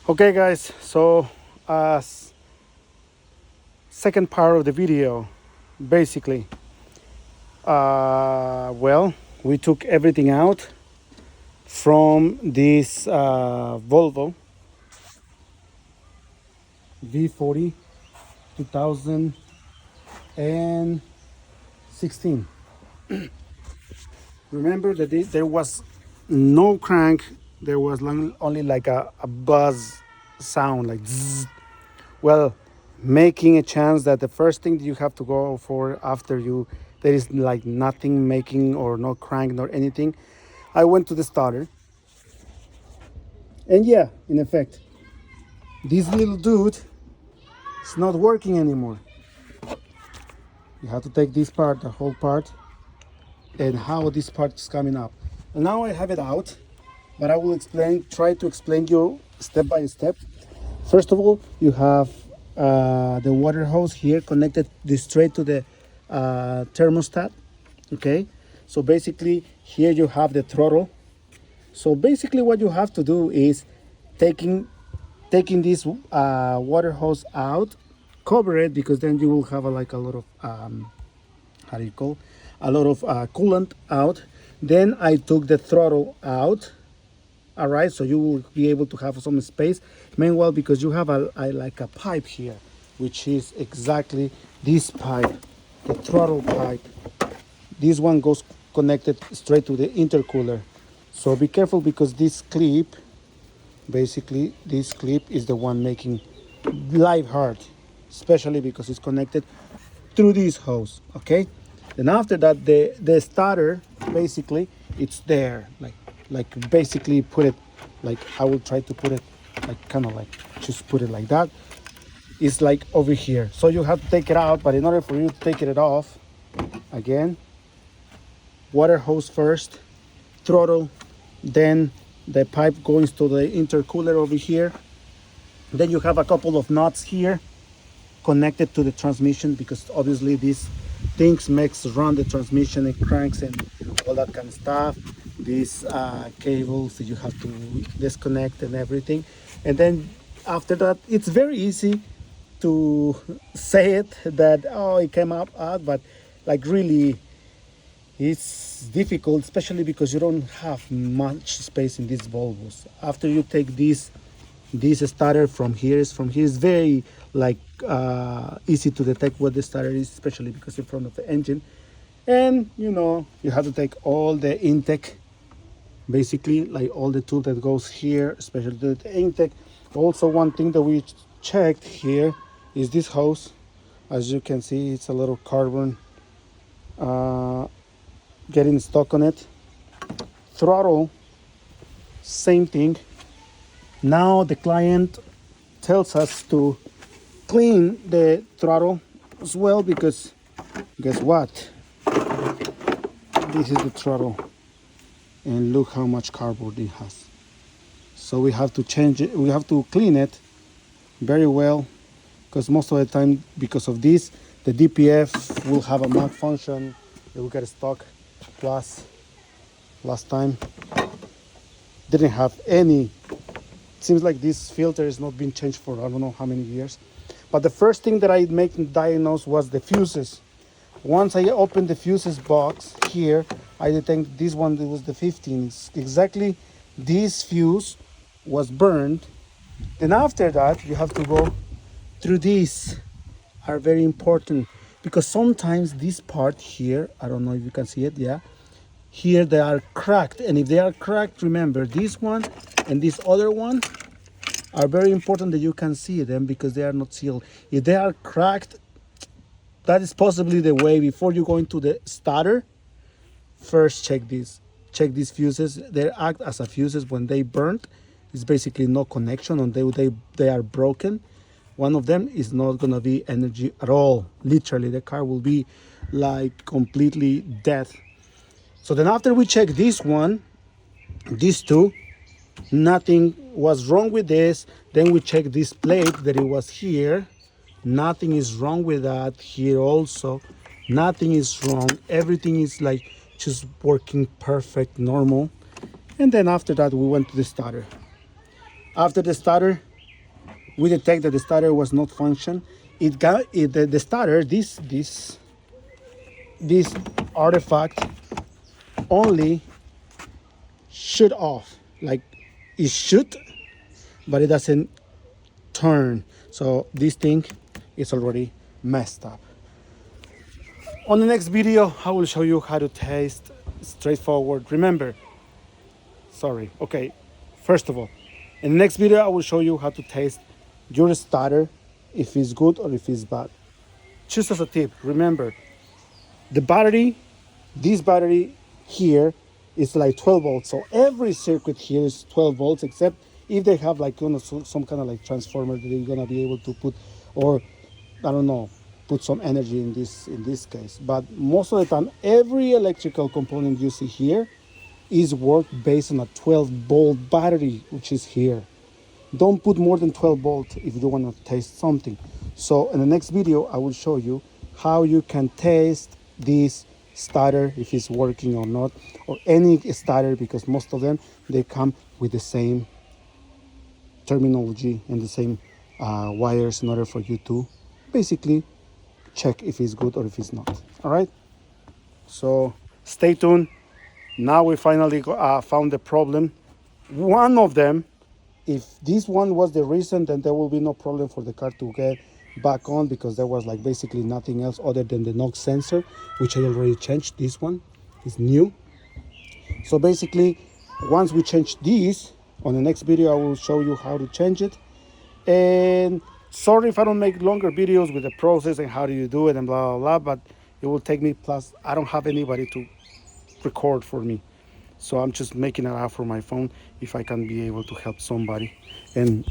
Okay guys, so second part of the video, basically, well, we took everything out from this Volvo V40 2016. Remember that there was no crank, there was only like a buzz sound, like zzz. Well, making a chance that the first thing that you have to go for after you, there is like nothing making or no crank nor anything. I went to the starter, and yeah, in effect, this little dude is not working anymore. You have to take this part, the whole part, and how this part is coming up. And now I have it out, but I will try to explain you step by step. First of all, you have the water hose here connected straight to the thermostat. Okay, so basically here you have the throttle. So basically what you have to do is taking this water hose out, cover it, because then you will have like a lot of how do you call, a lot of coolant out. Then I took the throttle out. All right, so you will be able to have some space. Meanwhile, because you have like a pipe here, which is exactly this pipe, the throttle pipe. This one goes connected straight to the intercooler. So be careful, because this clip, basically this clip is the one making life hard, especially because it's connected through this hose. Okay, then after that, the starter, basically it's there, like basically put it, like I will try to put it like kind of like just put it like that. It's like over here, so you have to take it out. But in order for you to take it off, again, water hose first, throttle, then the pipe goes to the intercooler over here. Then you have a couple of nuts here connected to the transmission, because obviously these things makes run the transmission and cranks and all that kind of stuff. These cables that you have to disconnect and everything. And then after that, it's very easy to say it that, oh, it came up out, but like really it's difficult, especially because you don't have much space in these Volvos. After you take this starter from here, is very like easy to detect what the starter is, especially because in front of the engine. And you have to take all the intake, basically like all the tool that goes here, especially the intake. Also, one thing that we checked here is this hose. As you can see, it's a little carbon getting stuck on it. Throttle, same thing. Now the client tells us to clean the throttle as well, because guess what? This is the throttle, and look how much cardboard it has. So we have to change it, we have to clean it very well, because most of the time, because of this, the DPF will have a malfunction. It will get stuck. Plus, last time didn't have any. It seems like this filter has not been changed for I don't know how many years. But the first thing that I diagnose was the fuses. Once I opened the fuses box here, I detected this one. It was the 15. Exactly, this fuse was burned. Then after that, you have to go through these. Are very important, because sometimes this part here, I don't know if you can see it, yeah, here they are cracked. And if they are cracked, remember, this one and this other one are very important that you can see them, because they are not sealed. If they are cracked, that is possibly the way. Before you go into the starter, first check these fuses. They act as a fuses. When they burnt, it's basically no connection, and they are broken. One of them is not gonna be energy at all. Literally, the car will be like completely dead. So then after we check this one, these two, nothing was wrong with this. Then we check this plate that it was here. Nothing is wrong with that. Here also, nothing is wrong. Everything is like just working perfect, normal. And then after that, we went to the starter. After the starter, we detect that the starter was not function. The starter, this artifact only shut off, like it should, but it doesn't turn. So this thing is already messed up. On the next video, I will show you how to test. Straightforward. Remember, sorry. Okay, first of all, in the next video, I will show you how to test your starter, if it's good or if it's bad. Just as a tip, remember, the battery, this battery here is like 12 volts. So every circuit here is 12 volts, except if they have like, you know, some kind of like transformer that you're gonna be able to put, or I don't know, put some energy in this case. But most of the time, every electrical component you see here is worked based on a 12 volt battery, which is here. Don't put more than 12 volt if you want to test something. So in the next video, I will show you how you can test this starter, if it's working or not, or any starter, because most of them, they come with the same terminology and the same wires in order for you to basically check if it's good or if it's not. All right, so stay tuned. Now we finally found the problem. One of them, if this one was the reason, then there will be no problem for the car to get back on, because there was like basically nothing else other than the knock sensor, which I already changed. This one is new. So basically, once we change this, on the next video I will show you how to change it. And sorry if I don't make longer videos with the process and how do you do it and blah blah blah, but it will take me, plus I don't have anybody to record for me, so I'm just making it out for my phone if I can be able to help somebody. And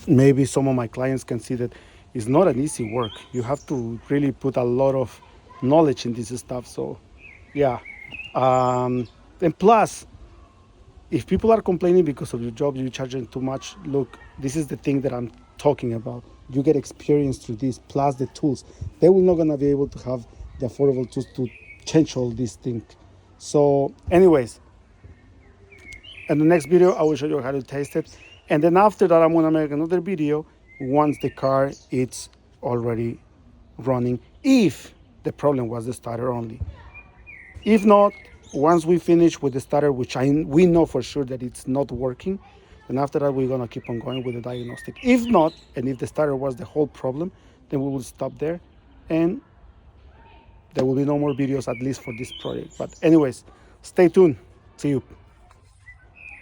maybe some of my clients can see that it's not an easy work. You have to really put a lot of knowledge in this stuff. So yeah, and plus, if people are complaining because of your job, you're charging too much, look, this is the thing that I'm talking about. You get experience through this, plus the tools. They will not gonna be able to have the affordable tools to change all these things. So anyways, in the next video, I will show you how to test it. And then after that, I'm gonna make another video once the car is already running, if the problem was the starter only. If not, once we finish with the starter, which we know for sure that it's not working, and after that we're gonna keep on going with the diagnostic. If not, and if the starter was the whole problem, then we will stop there, and there will be no more videos, at least for this project. But anyways, stay tuned. See you.